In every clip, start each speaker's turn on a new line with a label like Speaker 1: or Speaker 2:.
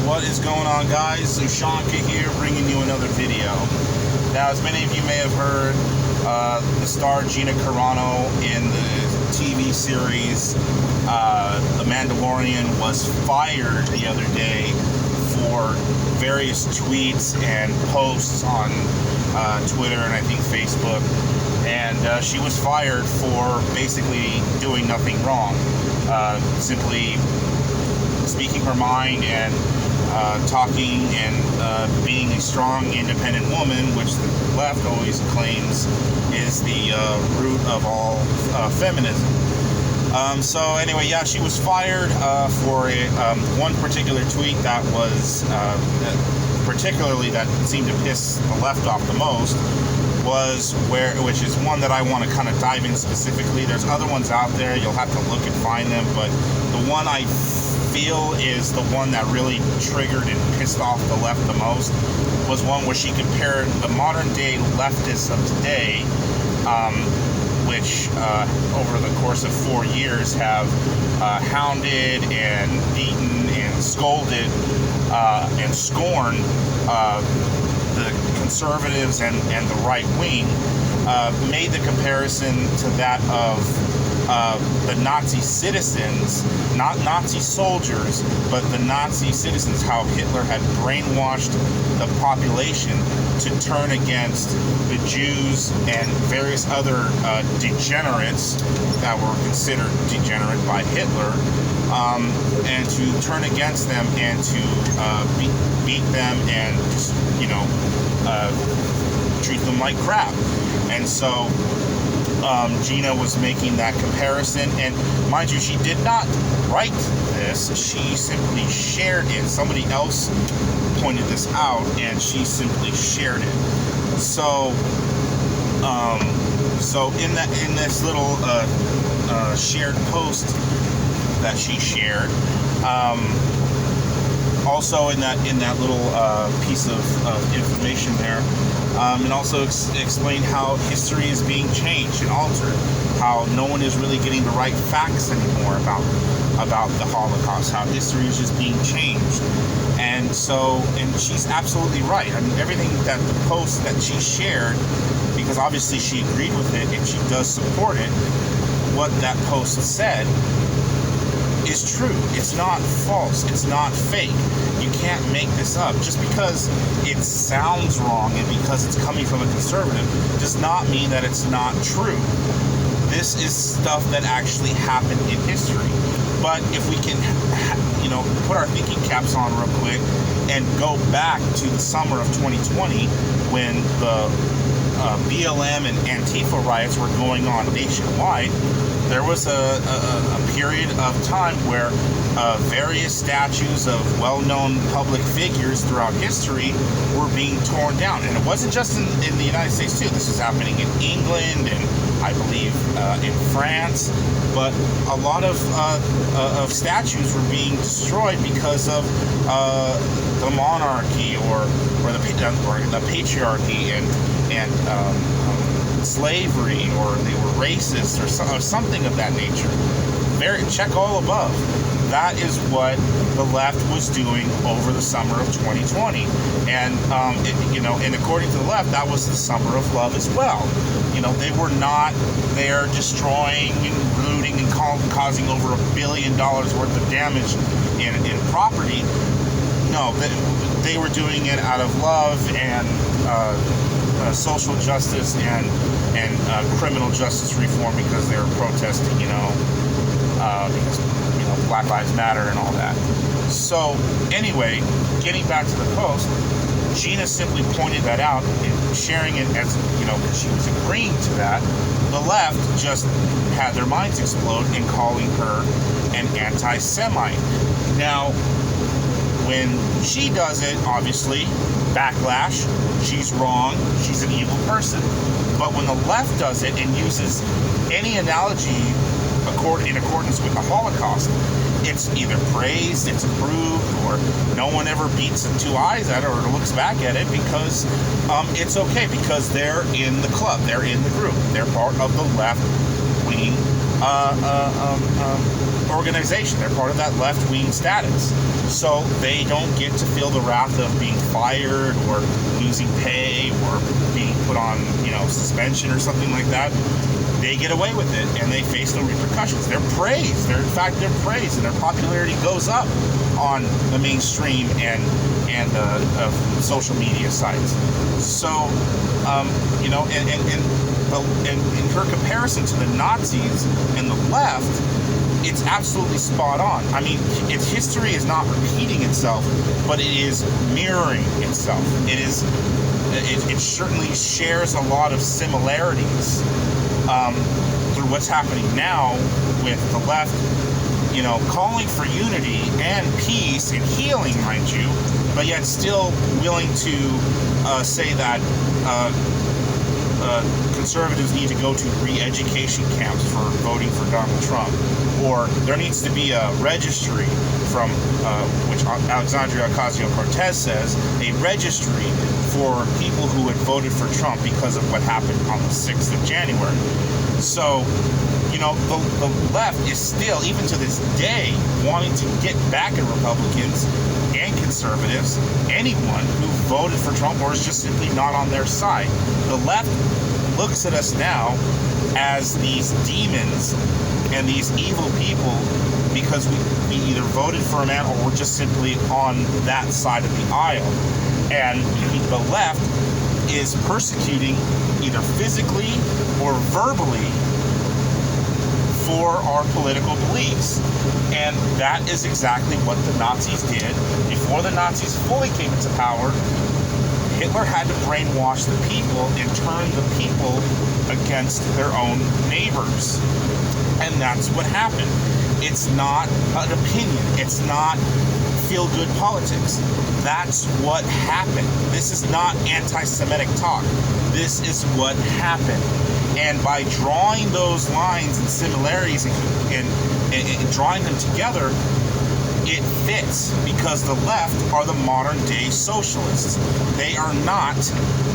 Speaker 1: What is going on, guys? Ushanka here, bringing you another video. Now, as many of you may have heard, the star Gina Carano in the TV series The Mandalorian was fired the other day for various tweets and posts on Twitter and I think Facebook. And she was fired for basically doing nothing wrong, simply speaking her mind and talking and being a strong, independent woman, which the left always claims is the root of all feminism. So anyway, yeah, she was fired for one particular tweet that was particularly that seemed to piss the left off the most, which is one that I want to kind of dive in specifically. There's other ones out there, you'll have to look and find them, but the one I feel is the one that really triggered and pissed off the left the most was one where she compared the modern day leftists of today, which over the course of 4 years have hounded and beaten and scolded and scorned the conservatives and the right wing, made the comparison to that of the Nazi citizens, not Nazi soldiers, but the Nazi citizens, how Hitler had brainwashed the population to turn against the Jews and various other degenerates that were considered degenerate by Hitler, and to turn against them and to beat them and just, treat them like crap. And so Gina was making that comparison, and mind you, she did not write this, she simply shared it. Somebody else pointed this out and she simply shared it. So in this little shared post that she shared, also in that little piece of information there, and also explained how history is being changed and altered, how no one is really getting the right facts anymore about the Holocaust, how history is just being changed. And she's absolutely right. I mean, everything that the post that she shared, because obviously she agreed with it and she does support it, what that post said is true. It's not false. It's not fake. You can't make this up. Just because it sounds wrong and because it's coming from a conservative does not mean that it's not true. This is stuff that actually happened in history. But if we can, put our thinking caps on real quick and go back to the summer of 2020 when the BLM and Antifa riots were going on nationwide, there was a period of time where various statues of well-known public figures throughout history were being torn down. And it wasn't just in the United States, too. This was happening in England and I believe in France. But a lot of statues were being destroyed because of the monarchy or the patriarchy and slavery, or they were racist or something of that nature. Check all above. That is what the left was doing over the summer of 2020, and and according to the left, that was the summer of love as well. They were not there destroying and looting and causing over $1 billion worth of damage in property. No, they were doing it out of love and social justice and criminal justice reform, because they were protesting, because Black Lives Matter and all that. So anyway, getting back to the post, Gina simply pointed that out and sharing it as, because she was agreeing to that. The left just had their minds explode in calling her an anti-Semite. Now, when she does it, obviously, backlash, she's wrong, she's an evil person. But when the left does it and uses any analogy in accordance with the Holocaust, it's either praised, it's approved, or no one ever beats two eyes at it or looks back at it, because it's okay, because they're in the club, they're in the group, they're part of the left-wing organization, they're part of that left-wing status. so they don't get to feel the wrath of being fired or losing pay or being put on, suspension or something like that. They get away with it, and they face no repercussions. They're praised. They're praised, and their popularity goes up on the mainstream and social media sites. So, and in her comparison to the Nazis and the left, it's absolutely spot on. I mean, its history is not repeating itself, but it is mirroring itself. It certainly shares a lot of similarities through what's happening now with the left, calling for unity and peace and healing, mind you, but yet still willing to say that conservatives need to go to re-education camps for voting for Donald Trump, or there needs to be a registry from which Alexandria Ocasio-Cortez says, a registry for people who had voted for Trump because of what happened on the 6th of January. So, the left is still, even to this day, wanting to get back at Republicans and conservatives, anyone who voted for Trump or is just simply not on their side. The left looks at us now as these demons and these evil people because we either voted for a man or we're just simply on that side of the aisle. And the left is persecuting either physically or verbally for our political beliefs. And that is exactly what the Nazis did. Before the Nazis fully came into power, Hitler had to brainwash the people and turn the people against their own neighbors. And that's what happened. It's not an opinion. It's not feel-good politics. That's what happened. This is not anti-Semitic talk. This is what happened. And by drawing those lines and similarities and drawing them together, it fits, because the left are the modern day socialists. They are not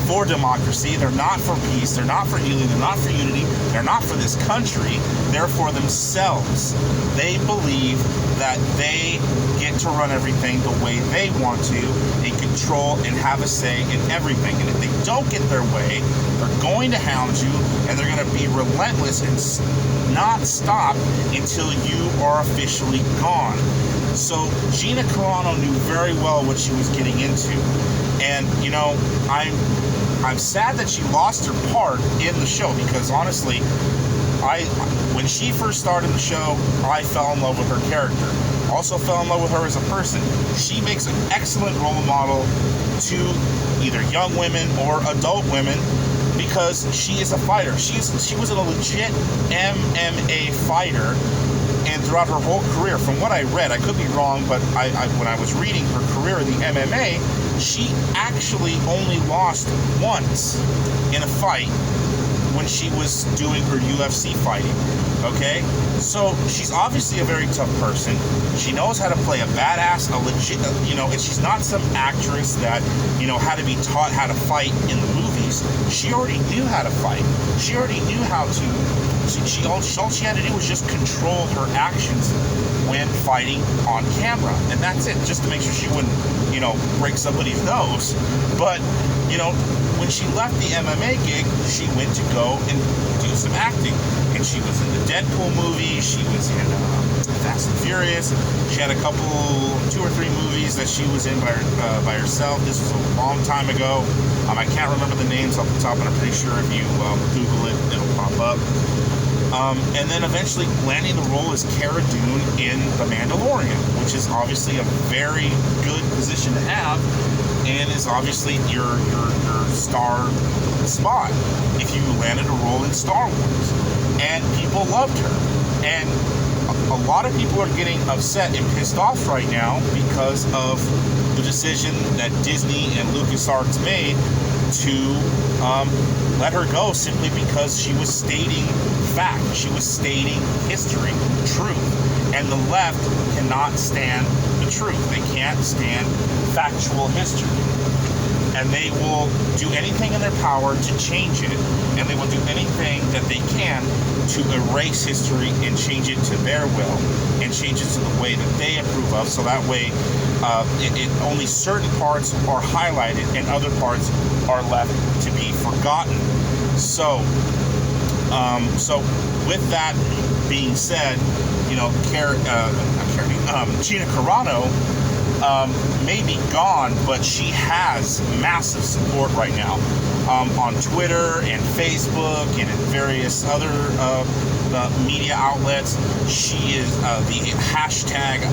Speaker 1: for democracy, they're not for peace, they're not for healing, they're not for unity, they're not for this country, they're for themselves. They believe that they get to run everything the way they want to and control and have a say in everything. And if they don't get their way, they're going to hound you, and they're going to be relentless and not stop until you are officially gone. So Gina Carano knew very well what she was getting into. And, I'm sad that she lost her part in the show, because honestly, when she first started the show, I fell in love with her character. Also fell in love with her as a person. She makes an excellent role model to either young women or adult women, because she is a fighter. She was a legit MMA fighter. And throughout her whole career, from what I read, I could be wrong, but when I was reading her career in the MMA, she actually only lost once in a fight when she was doing her UFC fighting. Okay? So she's obviously a very tough person. She knows how to play a badass, a legit, and she's not some actress that, had to be taught how to fight in the movies. She already knew how to fight. She already knew how to. All she had to do was just control her actions when fighting on camera, and that's it, just to make sure she wouldn't, break somebody's nose. But, when she left the MMA gig, she went to go and do some acting, and she was in the Deadpool movie, she was in Fast and Furious, she had a couple, 2 or 3 movies that she was in by herself. This was a long time ago. I can't remember the names off the top, but I'm pretty sure if you Google it, it'll pop up. And then eventually landing the role as Cara Dune in The Mandalorian, which is obviously a very good position to have, and is obviously your star spot if you landed a role in Star Wars. And people loved her. And a lot of people are getting upset and pissed off right now because of the decision that Disney and LucasArts made to let her go, simply because she was stating fact. She was stating history, truth. And the left cannot stand the truth. They can't stand factual history. And they will do anything in their power to change it. And they will do anything that they can to erase history and change it to their will and change it to the way that they approve of. So that way only certain parts are highlighted and other parts are left to be forgotten. So with that being said, Gina Carano may be gone, but she has massive support right now on Twitter and Facebook and in various other media outlets. She is the hashtag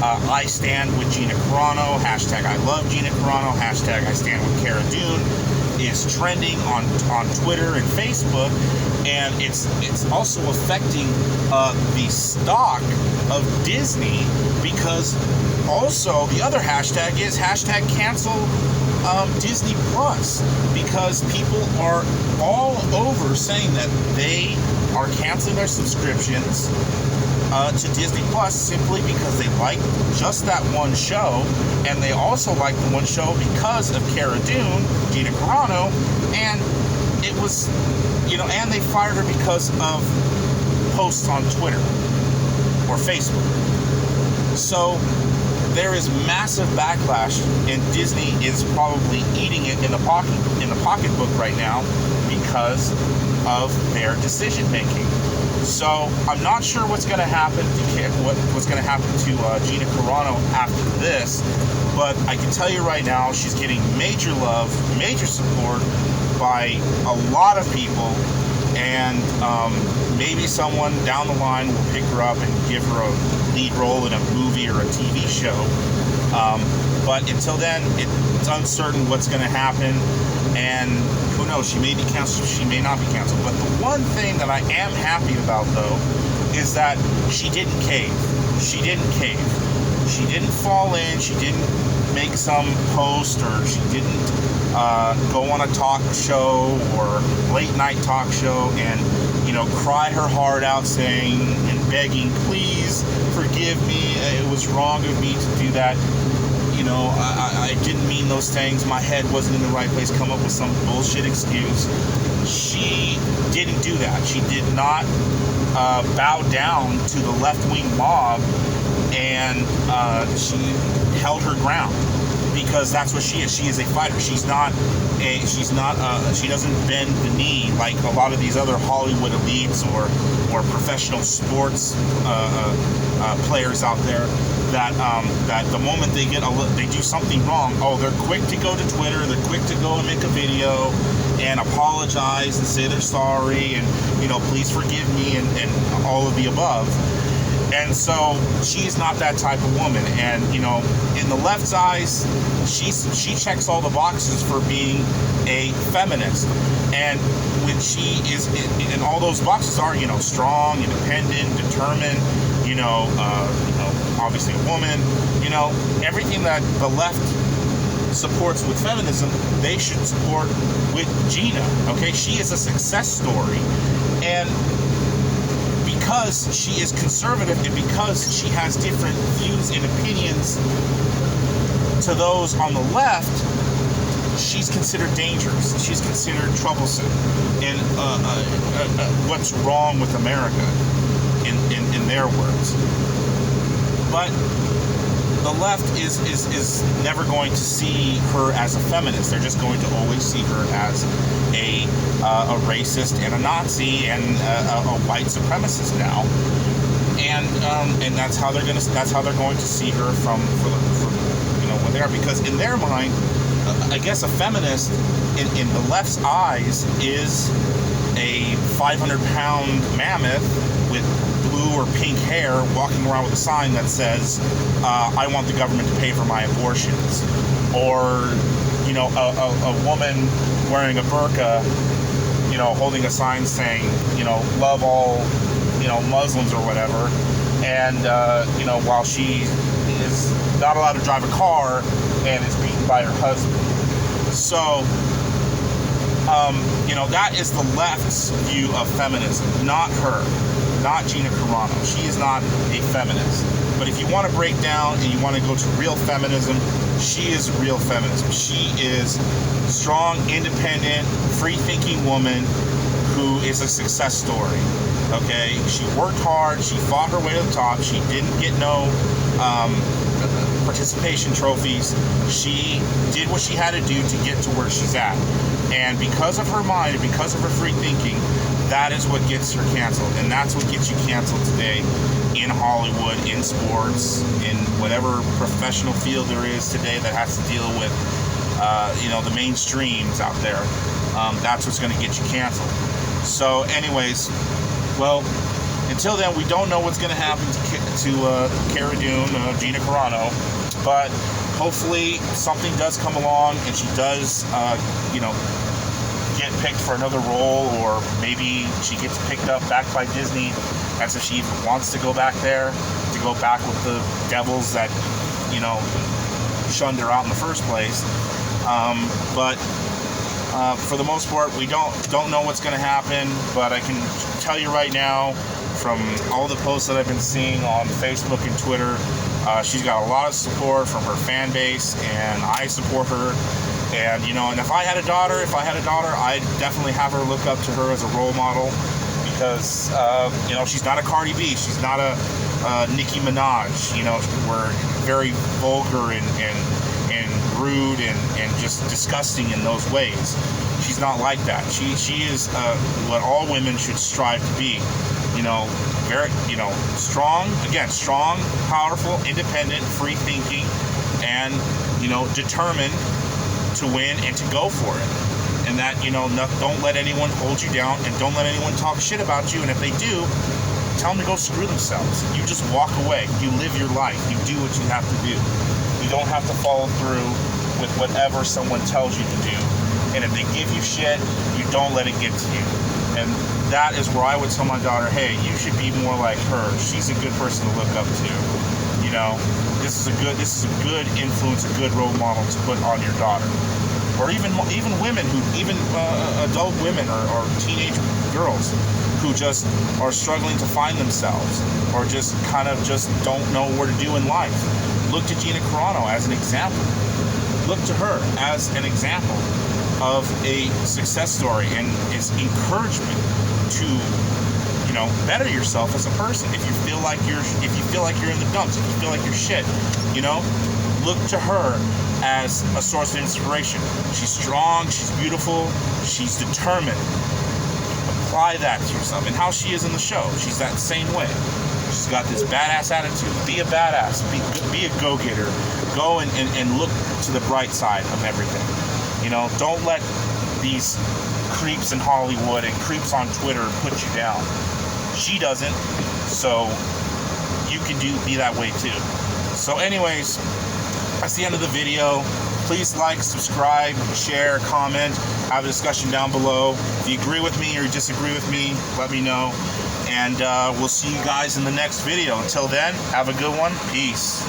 Speaker 1: I stand with Gina Carano, hashtag I love Gina Carano, hashtag I stand with Cara Dune is trending on Twitter and Facebook, and it's also affecting the stock of Disney, because also the other hashtag is hashtag cancel Disney Plus, because people are all over saying that they are canceling their subscriptions to Disney Plus simply because they like just that one show, and they also like the one show because of Cara Dune, Gina Carano, and it was, and they fired her because of posts on Twitter or Facebook. So there is massive backlash, and Disney is probably eating it in the pocketbook right now because of their decision making. So I'm not sure what's going to happen what's going to happen to Gina Carano after this, but I can tell you right now, she's getting major love, major support by a lot of people, and maybe someone down the line will pick her up and give her a lead role in a movie or a TV show. But until then, it's uncertain what's going to happen, and who knows, she may be canceled, she may not be canceled. But the one thing that I am happy about, though, is that she didn't cave. She didn't cave. She didn't fall in, she didn't make some post, or she didn't go on a talk show or late night talk show and cry her heart out saying and begging, please forgive me, it was wrong of me to do that, I didn't mean those things, my head wasn't in the right place, come up with some bullshit excuse. She didn't do that. She did not bow down to the left-wing mob, and she held her ground, because that's what she is. She is a fighter. She doesn't bend the knee like a lot of these other Hollywood elites or professional sports players out there, that the moment they do something wrong, they're quick to go to Twitter, they're quick to go and make a video and apologize and say they're sorry and please forgive me and all of the above. And so she's not that type of woman. And in the left's eyes, she checks all the boxes for being a feminist. And when she is, and all those boxes are, strong, independent, determined, obviously a woman, everything that the left supports with feminism, they should support with Gina. Okay, she is a success story, and because she is conservative and because she has different views and opinions to those on the left, she's considered dangerous. She's considered troublesome, and what's wrong with America, in their words. But the left is never going to see her as a feminist. They're just going to always see her as a racist and a Nazi and a white supremacist now, and that's how they're going to see her from when they are, because in their mind, I guess a feminist in the left's eyes is a 500-pound mammoth with blue or pink hair walking around with a sign that says, I want the government to pay for my abortions. Or, a woman wearing a burqa, holding a sign saying, love all, Muslims or whatever. And, while she is not allowed to drive a car and is beaten by her husband. So, that is the left's view of feminism, not her. Not Gina Carano. She is not a feminist. But if you want to break down and you want to go to real feminism, she is real feminism. She is strong, independent, free-thinking woman who is a success story. Okay? She worked hard. She fought her way to the top. She didn't get no participation trophies. She did what she had to do to get to where she's at. And because of her mind and because of her free thinking, that is what gets her canceled. And that's what gets you canceled today in Hollywood, in sports, in whatever professional field there is today that has to deal with, the mainstreams out there. That's what's going to get you canceled. So anyways, well, until then, we don't know what's going to happen to Cara Dune, Gina Carano, but hopefully something does come along and she does, get picked for another role, or maybe she gets picked up back by Disney as if she even wants to go back there, to go back with the devils that, shunned her out in the first place. But for the most part, we don't know what's going to happen, but I can tell you right now, from all the posts that I've been seeing on Facebook and Twitter, she's got a lot of support from her fan base, and I support her. And and if I had a daughter, I'd definitely have her look up to her as a role model, because she's not a Cardi B, she's not a Nicki Minaj. We're very vulgar and rude and just disgusting in those ways. She's not like that. She is what all women should strive to be. Very, strong, powerful, independent, free thinking, and, determined to win and to go for it. And that, don't let anyone hold you down, and don't let anyone talk shit about you. And if they do, tell them to go screw themselves. You just walk away. You live your life. You do what you have to do. You don't have to follow through with whatever someone tells you to do. And if they give you shit, you don't let it get to you. And that is where I would tell my daughter, hey, you should be more like her. She's a good person to look up to. This is a good influence, a good role model to put on your daughter. Or even women adult women or teenage girls who just are struggling to find themselves, or just don't know where to do in life. Look to Gina Carano as an example. Look to her as an example of a success story, and is encouragement to better yourself as a person. If you feel like you're in the dumps, if you feel like you're shit, look to her as a source of inspiration. She's strong, she's beautiful, she's determined. Apply that to yourself. And how she is in the show, she's that same way. She's got this badass attitude. Be a badass. Be a go-getter. Go and look to the bright side of everything. Don't let these creeps in Hollywood and creeps on Twitter put you down. She doesn't, so you can be that way too. So anyways, that's the end of the video. Please like, subscribe, share, comment, have a discussion down below. If you agree with me or disagree with me, let me know. And we'll see you guys in the next video. Until then, have a good one. Peace.